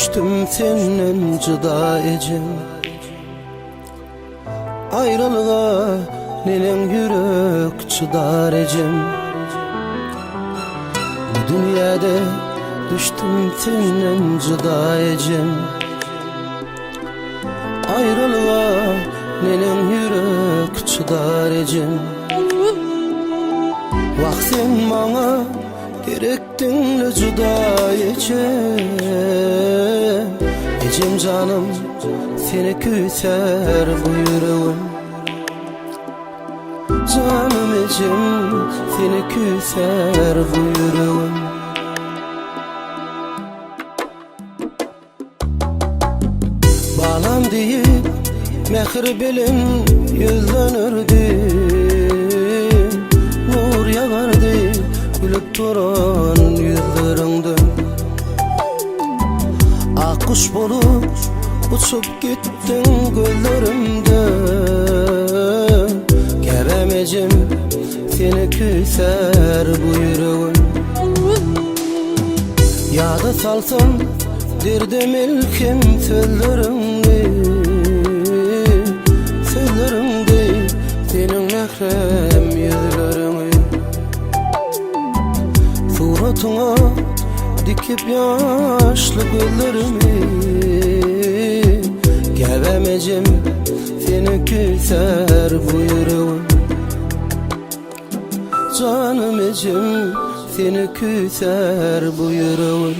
düştüm senden cıda ecem. Ayrılığa nenen yürek çıdar ecem. Bu dünyada düştüm senden cıda ecem. Ayrılığa nenen yürek çıdar ecem. Vak sen bana gerektinle cıda ecem. Ecem canım seni küser bu yüreğim. Canım ecem seni küser bu yüreğim. Bağlan deyip mehir bilim yüzlenirdi. Nur yagardı gülüp duran yüzlerinden. Akkuş bolup uçup gittin gözlerimde. Keremecim seni küser bu yüreğim. Yada salsam derdim ilkim sözlerimdi. Sözlerimdi senin mehrem yüzlerini. Suratına dikip yaşlı gözlerimi. Gevemecim seni küser bu yüreğim. Canım ecim seni küser bu yüreğim.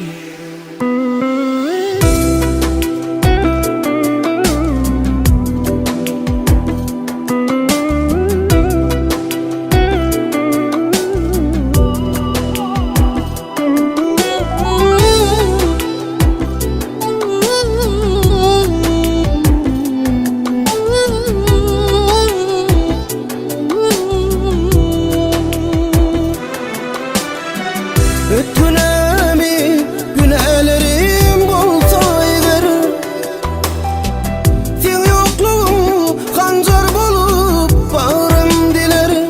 Ötünemi günahlerim bolsa eğer. Sen yokluğun hancar bolup bağrım dilerim.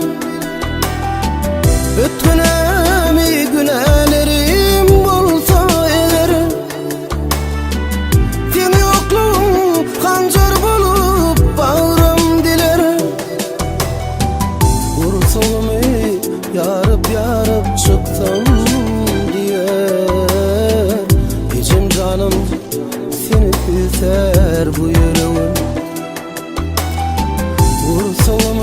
Ötünemi günahlerim bolsa eğer. Sen yokluğun hancar bolup bağrım dilerim. Vursulmu yarıp yarıp çıktım. Canım seni küser bu yüreğim. Vursun